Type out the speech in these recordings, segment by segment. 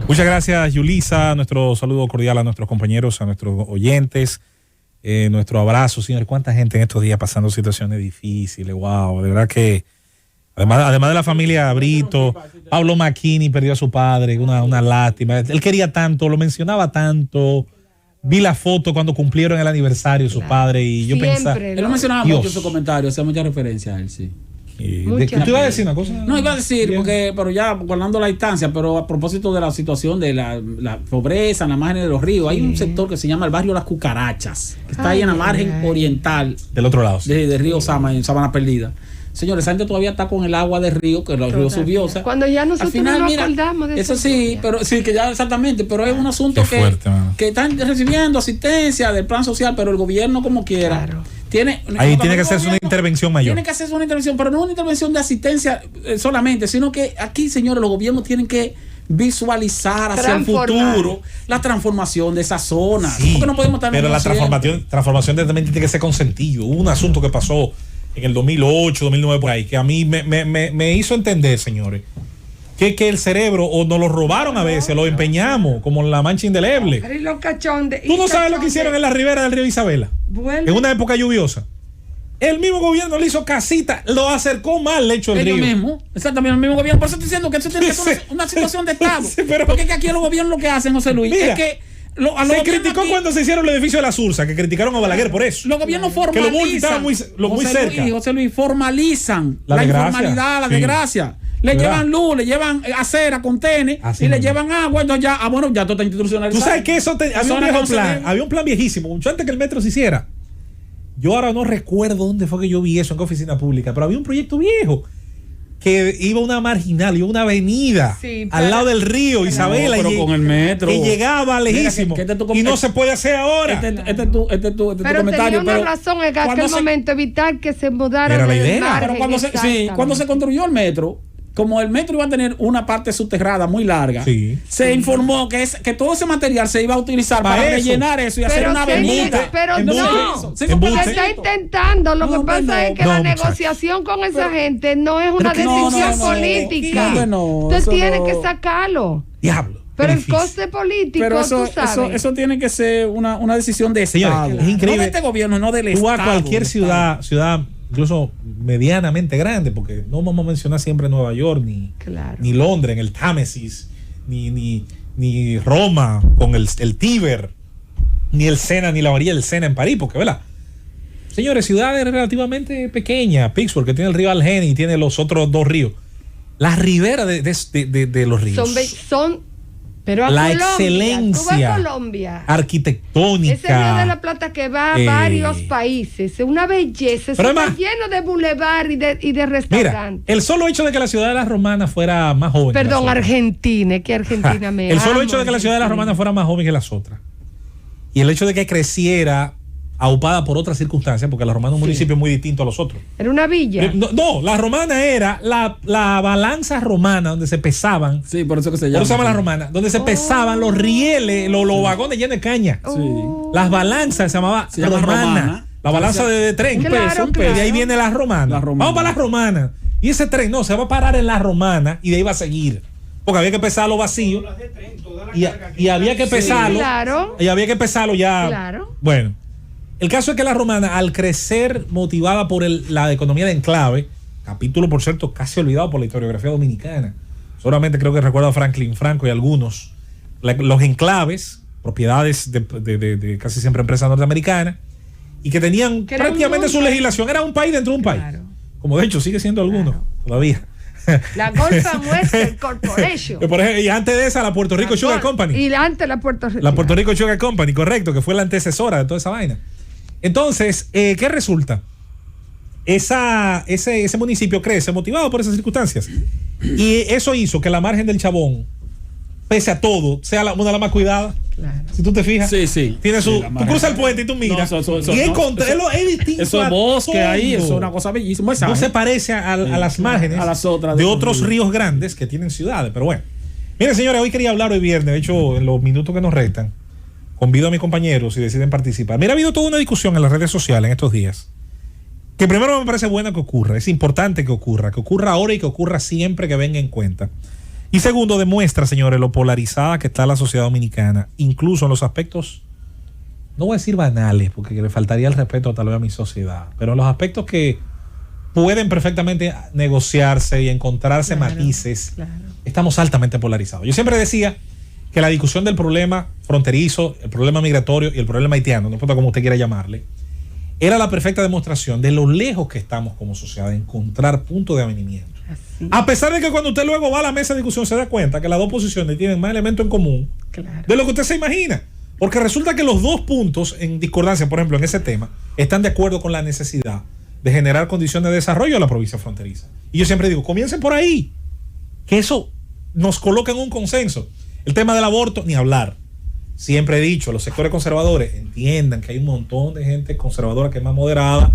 Muchas gracias, Yulisa. Nuestro saludo cordial a nuestros compañeros, a nuestros oyentes. Nuestro abrazo, señores. Cuánta gente en estos días pasando situaciones difíciles. Wow, de verdad que además de la familia Brito, Pablo Macchini perdió a su padre, una lástima. Él quería tanto, lo mencionaba tanto. Vi la foto cuando cumplieron el aniversario de su padre y yo pensaba... Él lo mencionaba mucho en su comentario, hacía mucha referencia a él, sí. ¿Tú ibas a decir una cosa? No, iba a decir, pero ya guardando la distancia, pero a propósito de la situación de la pobreza en la margen de los ríos, hay un sector que se llama el barrio Las Cucarachas, que está ahí en la margen oriental del otro lado, de Río Sama, en Sabana Perdida. Señores, esa gente todavía está con el agua del río, que el río subió. O sea, cuando ya nosotros final, no acordamos de eso. Sí, pero sí, que ya exactamente, pero es un asunto que están recibiendo asistencia del plan social, pero el gobierno como quiera. Claro. Ahí tiene que hacerse una intervención mayor. Tiene que hacerse una intervención, pero no una intervención de asistencia solamente, sino que aquí, señores, los gobiernos tienen que visualizar hacia el futuro la transformación de esa zona. Sí, porque no podemos estar pero la transformación también tiene que ser con sentido. Hubo un asunto que pasó en el 2008, 2009 por ahí, que a mí me hizo entender, señores, que el cerebro o nos lo robaron a veces, lo empeñamos, como la mancha indeleble. Tú no sabes lo que hicieron en la ribera del río Isabela, en una época lluviosa. El mismo gobierno le hizo casita, lo acercó más al lecho del río. Mismo, exactamente, el mismo gobierno. Por eso estoy diciendo que eso tiene que ser una situación de Estado. Sí, porque es que aquí los gobiernos lo que hacen, José Luis, mira, es que se criticó aquí, cuando se hicieron el edificio de la Sursa, que criticaron a Balaguer por eso. Los gobiernos formalizan. Que muy cerca. José Luis, formalizan la informalidad, la desgracia. Le llevan luz, le llevan acera, contenes, y le llevan agua. Entonces ya, ya todo está institucionalizado. Tú sabes que eso había un plan viejísimo, mucho antes que el metro se hiciera. Yo ahora no recuerdo dónde fue que yo vi eso, en qué oficina pública, pero había un proyecto viejo que iba una marginal, iba una avenida al lado del río Isabela, pero con el metro, que llegaba lejísimo, y no se puede hacer ahora. Este es tu comentario. Tenía una razón en aquel momento, evitar que se mudara. Era la idea. Pero cuando se construyó el metro, como el metro iba a tener una parte subterránea muy larga, se informó que todo ese material se iba a utilizar para rellenar eso y hacer una avenida. Pero no, se está intentando. Lo que pasa es que la negociación con esa gente no es una decisión política. Usted tiene que sacarlo. Diablo. Pero el coste político, pero eso tiene que ser una decisión de Estado. Señores, es increíble. No de este gobierno, no del Estado. Tú a cualquier ciudad incluso medianamente grande, porque no vamos a mencionar siempre Nueva York ni Londres en el Támesis, ni Roma con el Tíber, ni el Sena, ni la orilla del Sena en París, porque ¿verdad? Señores, ciudades relativamente pequeñas, Pittsburgh, que tiene el río Allegheny y tiene los otros dos ríos, las riberas de los ríos pero la Colombia, excelencia arquitectónica. Ese Río de la Plata que va a varios países, es una belleza, está lleno de bulevar y de restaurantes. Mira, el solo hecho de que la ciudad de las Romanas fuera más joven. Perdón, Argentina, que Argentina me el solo hecho de que la ciudad de las Romanas fuera más joven que las otras. Y el hecho de que creciera aupada por otras circunstancias, porque la Romana es un municipio muy distinto a los otros. Era una villa. No, la Romana era la balanza romana donde se pesaban. Sí, por eso que se llama. Por eso se llama la Romana, donde se pesaban los rieles, los vagones llenos de caña. Las balanzas se llamaba romana. La balanza de tren. Claro, Y de ahí viene la romana. Vamos para la Romana. Y ese tren se va a parar en la Romana y de ahí va a seguir. Porque había que pesarlo vacío. Y había que pesarlo. Claro. Y había que pesarlo ya. Claro. Bueno. El caso es que la Romana, al crecer motivada por la economía de enclave, capítulo por cierto casi olvidado por la historiografía dominicana, solamente creo que recuerdo a Franklin Franco y algunos, los enclaves, propiedades de casi siempre empresas norteamericanas, y que tenían prácticamente su legislación, era un país dentro de un país, como de hecho sigue siendo algunos todavía. La Gulf and Western Corporation. Por ejemplo, y antes de esa, la Puerto Rico Sugar Company. Y antes la Puerto Rico. La Puerto Rico Sugar Company, correcto, que fue la antecesora de toda esa vaina. Entonces, ¿qué resulta? Ese municipio crece motivado por esas circunstancias. Y eso hizo que la margen del Chabón, pese a todo, sea una de las más cuidadas. Claro. Si tú te fijas, tiene tú cruzas el puente y tú miras. Es distinto. Eso bosque ahí, eso es una cosa bellísima. No se parece a las márgenes a las otras de otros ríos grandes que tienen ciudades. Pero bueno, miren, señores, hoy quería hablar hoy viernes. De hecho, en los minutos que nos restan, convido a mis compañeros si deciden participar. Mira, ha habido toda una discusión en las redes sociales en estos días, que primero me parece buena que ocurra, es importante que ocurra ahora y que ocurra siempre que venga en cuenta. Y segundo, demuestra, señores, lo polarizada que está la sociedad dominicana, incluso en los aspectos, no voy a decir banales, porque le faltaría el respeto tal vez a mi sociedad, pero en los aspectos que pueden perfectamente negociarse y encontrarse matices, estamos altamente polarizados. Yo siempre decía que la discusión del problema fronterizo, el problema migratorio y el problema haitiano, no importa cómo usted quiera llamarle, era la perfecta demostración de lo lejos que estamos como sociedad de encontrar puntos de avenimiento. Así. A pesar de que cuando usted luego va a la mesa de discusión se da cuenta que las dos posiciones tienen más elementos en común de lo que usted se imagina. Porque resulta que los dos puntos en discordancia, por ejemplo, en ese tema, están de acuerdo con la necesidad de generar condiciones de desarrollo a la provincia fronteriza. Y yo siempre digo, comiencen por ahí, que eso nos coloca en un consenso. El tema del aborto, ni hablar. Siempre he dicho, los sectores conservadores entiendan que hay un montón de gente conservadora que es más moderada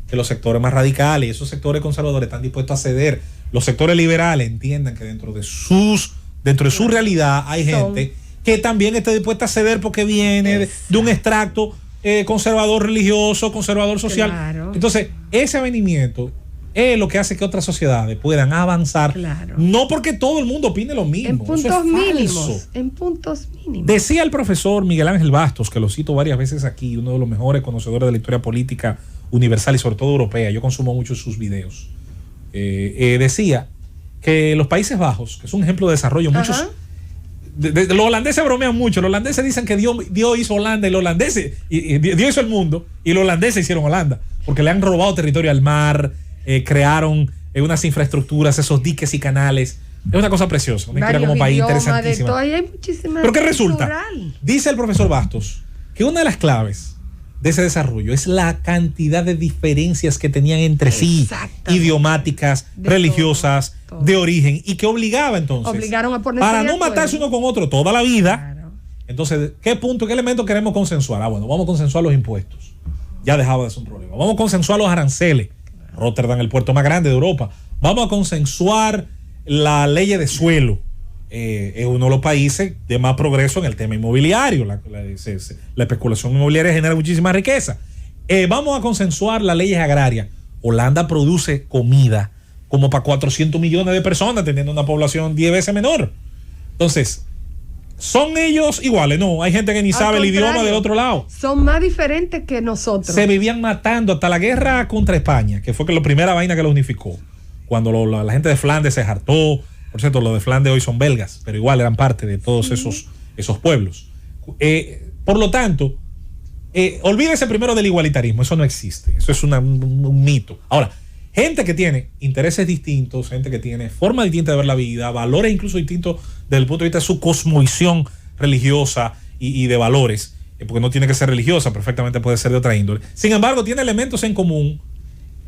que los sectores más radicales, y esos sectores conservadores están dispuestos a ceder. Los sectores liberales entiendan que dentro de su realidad hay gente que también está dispuesta a ceder porque viene de un extracto conservador religioso, conservador social. Claro. Entonces, ese avenimiento es lo que hace que otras sociedades puedan avanzar. Claro. No porque todo el mundo opine lo mismo. En puntos mínimos. En puntos mínimos. Decía el profesor Miguel Ángel Bastos, que lo cito varias veces aquí, uno de los mejores conocedores de la historia política universal y sobre todo europea. Yo consumo mucho sus videos. Decía que los Países Bajos, que es un ejemplo de desarrollo, muchos... los holandeses bromean mucho. Los holandeses dicen que Dios hizo Holanda y los holandeses, y Dios hizo el mundo y los holandeses hicieron Holanda, porque le han robado territorio al mar, crearon unas infraestructuras, esos diques y canales. Es una cosa preciosa, una historia como país interesantísima. Pero ¿qué resulta? Dice el profesor Bastos que una de las claves de ese desarrollo es la cantidad de diferencias que tenían entre sí, idiomáticas, religiosas, todo. De origen, y que obligaba entonces para no matarse uno con otro toda la vida. Claro. Entonces, ¿qué elemento queremos consensuar? Bueno, vamos a consensuar los impuestos. Ya dejaba de ser un problema. Vamos a consensuar los aranceles. Rotterdam, el puerto más grande de Europa. Vamos a consensuar la ley de suelo. Es uno de los países de más progreso en el tema inmobiliario. La especulación inmobiliaria genera muchísima riqueza. Vamos a consensuar las leyes agrarias. Holanda produce comida como para 400 millones de personas, teniendo una población 10 veces menor. Entonces, ¿son ellos iguales? No, hay gente que ni sabe el idioma del otro lado. Son más diferentes que nosotros. Se vivían matando hasta la guerra contra España, que fue la primera vaina que lo unificó. Cuando la gente de Flandes se hartó. Por cierto, los de Flandes hoy son belgas, pero igual eran parte de todos esos pueblos. Por lo tanto, olvídese primero del igualitarismo. Eso no existe. Eso es un mito. Ahora, gente que tiene intereses distintos, gente que tiene forma distinta de ver la vida, valores incluso distintos desde el punto de vista de su cosmovisión religiosa y de valores, porque no tiene que ser religiosa, perfectamente puede ser de otra índole. Sin embargo, tiene elementos en común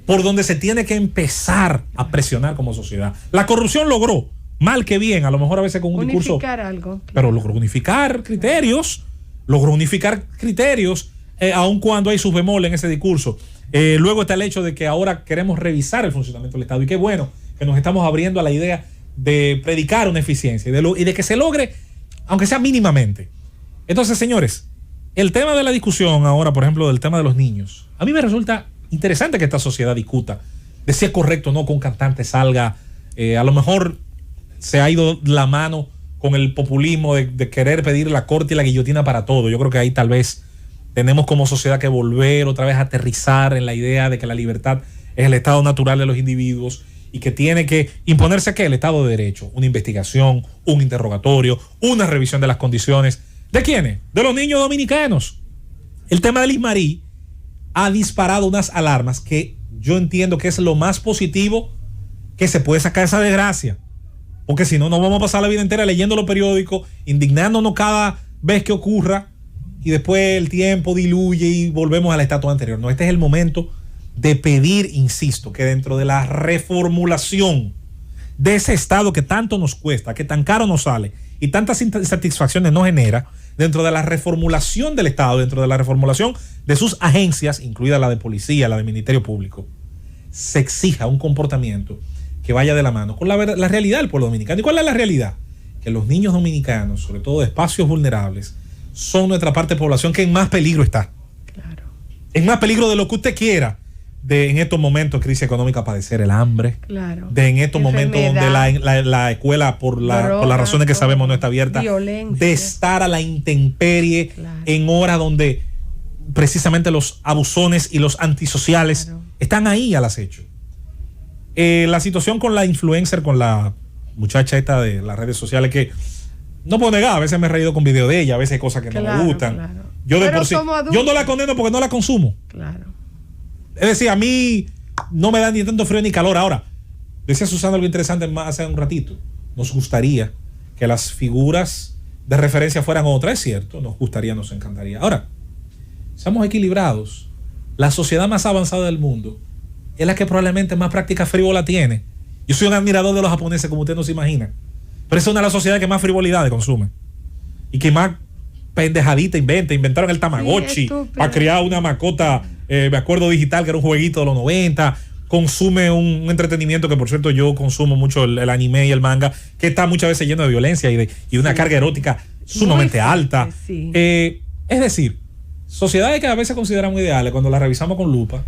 por donde se tiene que empezar a presionar como sociedad. La corrupción logró, mal que bien, a lo mejor a veces con un discurso... Unificar algo. Pero logró unificar criterios, aun cuando hay sus bemoles en ese discurso. Luego está el hecho de que ahora queremos revisar el funcionamiento del Estado, y qué bueno que nos estamos abriendo a la idea de predicar una eficiencia y de que se logre, aunque sea mínimamente. Entonces, señores, el tema de la discusión ahora, por ejemplo, del tema de los niños, a mí me resulta interesante que esta sociedad discuta de si es correcto o no que un cantante salga. A lo mejor se ha ido la mano con el populismo de querer pedir la corte y la guillotina para todo. Yo creo que ahí tal vez tenemos como sociedad que volver otra vez a aterrizar en la idea de que la libertad es el estado natural de los individuos y que tiene que imponerse ¿qué? El Estado de Derecho, una investigación, un interrogatorio, una revisión de las condiciones. ¿De quiénes? De los niños dominicanos. El tema del Ismarí ha disparado unas alarmas que yo entiendo que es lo más positivo que se puede sacar esa desgracia. Porque si no, nos vamos a pasar la vida entera leyendo los periódicos, indignándonos cada vez que ocurra, y después el tiempo diluye y volvemos al estatus anterior. No, este es el momento de pedir, insisto, que dentro de la reformulación de ese Estado que tanto nos cuesta, que tan caro nos sale y tantas insatisfacciones nos genera, dentro de la reformulación del Estado, dentro de la reformulación de sus agencias, incluida la de policía, la del Ministerio Público, se exija un comportamiento que vaya de la mano con la realidad del pueblo dominicano. ¿Y cuál es la realidad? Que los niños dominicanos, sobre todo de espacios vulnerables, son nuestra parte de población que en más peligro está. Claro. En más peligro de lo que usted quiera. de en estos momentos de crisis económica padecer el hambre, de en estos momentos donde la escuela por las razones que sabemos no está abierta, violencia, de estar a la intemperie en horas donde precisamente los abusones y los antisociales están ahí al acecho. La situación con la influencer, con la muchacha esta de las redes sociales, que no puedo negar, a veces me he reído con video de ella, a veces hay cosas que no me gustan. Yo de por sí, yo no la condeno porque no la consumo. Es decir, a mí no me da ni tanto frío ni calor. Ahora, decía Susana algo interesante hace un ratito. Nos gustaría que las figuras de referencia fueran otras, es cierto, nos gustaría, nos encantaría. Ahora, seamos equilibrados. La sociedad más avanzada del mundo es la que probablemente más práctica frívola tiene. Yo soy un admirador de los japoneses, como usted no se imagina. Pero es una de las sociedades que más frivolidades consume y que más pendejadita inventaron el Tamagotchi para crear una mascota, me acuerdo, digital, que era un jueguito de los 90. Consume un entretenimiento que, por cierto, yo consumo mucho el anime y el manga, que está muchas veces lleno de violencia y una carga erótica sumamente alta. Es decir, sociedades que a veces consideramos ideales, cuando las revisamos con lupa,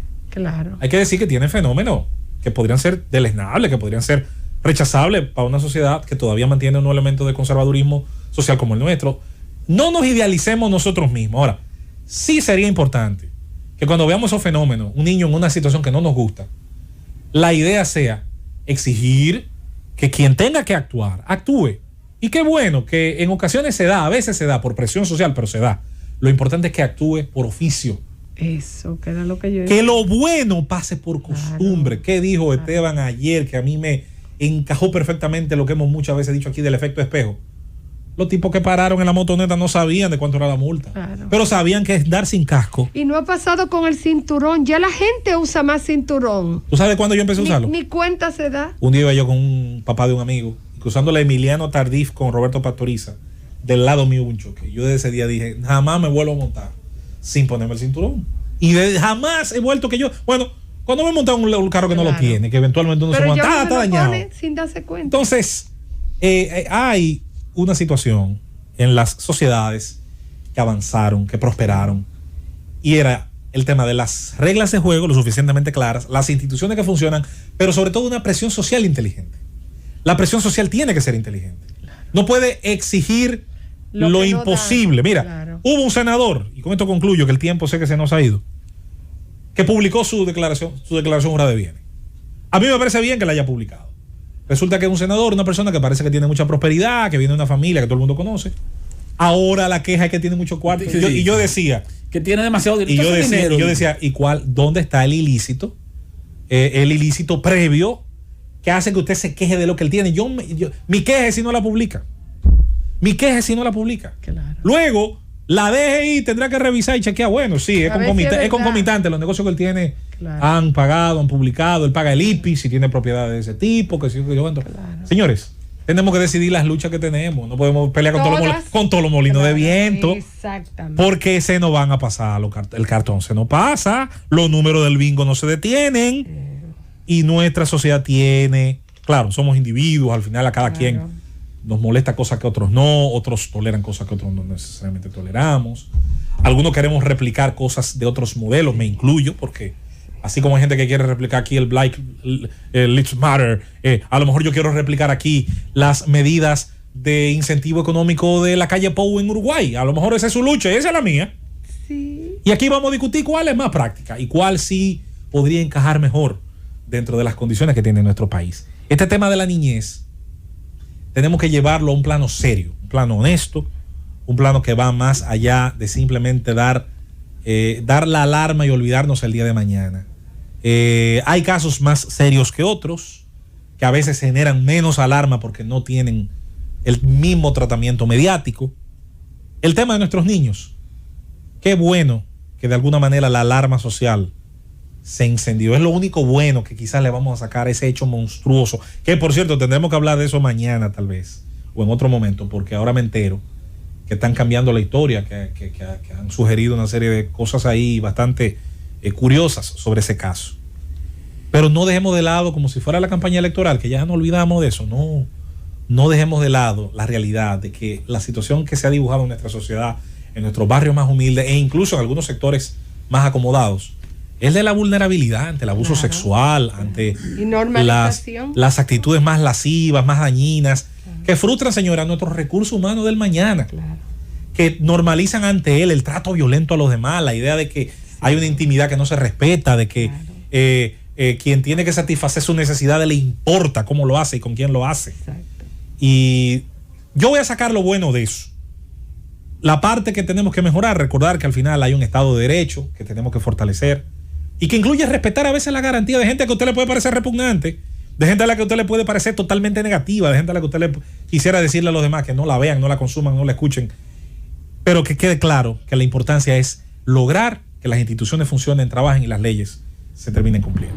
hay que decir que tienen fenómenos que podrían ser deleznables, que podrían ser rechazables para una sociedad que todavía mantiene un elemento de conservadurismo social como el nuestro. No nos idealicemos nosotros mismos. Ahora, sí sería importante que cuando veamos esos fenómenos, un niño en una situación que no nos gusta, la idea sea exigir que quien tenga que actuar, actúe. Y qué bueno que en ocasiones se da, a veces se da por presión social, pero se da. Lo importante es que actúe por oficio. Eso, que era lo que yo... Que lo bueno pase por costumbre. ¿Qué dijo Esteban ayer? Que a mí me encajó perfectamente lo que hemos muchas veces dicho aquí del efecto espejo. Los tipos que pararon en la motoneta no sabían de cuánto era la multa, pero sabían que es dar sin casco. Y no ha pasado con el cinturón. Ya la gente usa más cinturón. ¿Tú sabes cuándo yo empecé a usarlo? Ni cuenta se da. Un día iba yo con un papá de un amigo, cruzando la Emiliano Tardif con Roberto Pastoriza. Del lado mío hubo un choque. Yo desde ese día dije, jamás me vuelvo a montar sin ponerme el cinturón. Y jamás he vuelto que yo... Bueno, cuando me he montado un carro que no lo tiene, que eventualmente uno se monta, está dañado. Sin darse cuenta. Entonces, hay una situación en las sociedades que avanzaron, que prosperaron, y era el tema de las reglas de juego lo suficientemente claras, las instituciones que funcionan, pero sobre todo una presión social inteligente. La presión social tiene que ser inteligente. No puede exigir lo imposible. Mira, hubo un senador, y con esto concluyo que el tiempo sé que se nos ha ido, que publicó su declaración jurada de bienes. A mí me parece bien que la haya publicado. Resulta que es un senador, una persona que parece que tiene mucha prosperidad, que viene de una familia que todo el mundo conoce. Ahora la queja es que tiene mucho cuarto. Y yo decía que tiene demasiado dinero. Y yo decía, ¿dónde está el ilícito? El ilícito previo que hace que usted se queje de lo que él tiene. Mi queja es si no la publica. Claro. Luego, la DGI tendrá que revisar y chequear. Bueno, sí, es concomitante. Los negocios que él tiene han pagado, han publicado. Él paga el IPI si tiene propiedades de ese tipo. Señores, tenemos que decidir las luchas que tenemos. No podemos pelear con todos los molinos de viento. Exactamente. Porque se nos van a pasar. El cartón se nos pasa. Los números del bingo no se detienen. Y nuestra sociedad tiene... Claro, somos individuos. Al final a cada quien nos molesta cosas que otros no. Otros toleran cosas que otros no necesariamente toleramos. Algunos queremos replicar cosas de otros modelos. Me incluyo porque... Así como hay gente que quiere replicar aquí el Black Lives Matter, a lo mejor yo quiero replicar aquí las medidas de incentivo económico de la calle Pou en Uruguay. A lo mejor esa es su lucha y esa es la mía. Sí. Y aquí vamos a discutir cuál es más práctica y cuál sí podría encajar mejor dentro de las condiciones que tiene nuestro país. Este tema de la niñez tenemos que llevarlo a un plano serio, un plano honesto, un plano que va más allá de simplemente dar la alarma y olvidarnos el día de mañana. Hay casos más serios que otros que a veces generan menos alarma porque no tienen el mismo tratamiento mediático. El tema de nuestros niños, qué bueno que de alguna manera la alarma social se encendió. Es lo único bueno que quizás le vamos a sacar ese hecho monstruoso, que por cierto tendremos que hablar de eso mañana tal vez o en otro momento, porque ahora me entero que están cambiando la historia, que han sugerido una serie de cosas ahí bastante curiosas sobre ese caso. Pero no dejemos de lado, como si fuera la campaña electoral, que ya no olvidamos de eso. No dejemos de lado la realidad de que la situación que se ha dibujado en nuestra sociedad, en nuestros barrios más humildes e incluso en algunos sectores más acomodados, es de la vulnerabilidad ante el abuso sexual, ante las actitudes más lascivas, más dañinas, que frustran, señora, nuestros recursos humanos del mañana, que normalizan ante él el trato violento a los demás, la idea de que hay una intimidad que no se respeta, de que quien tiene que satisfacer sus necesidades le importa cómo lo hace y con quién lo hace. Exacto. Y yo voy a sacar lo bueno de eso. La parte que tenemos que mejorar, recordar que al final hay un Estado de Derecho que tenemos que fortalecer y que incluye respetar a veces la garantía de gente que a usted le puede parecer repugnante, de gente a la que a usted le puede parecer totalmente negativa, de gente a la que usted le quisiera decirle a los demás que no la vean, no la consuman, no la escuchen, pero que quede claro que la importancia es lograr que las instituciones funcionen, trabajen y las leyes se terminen cumpliendo.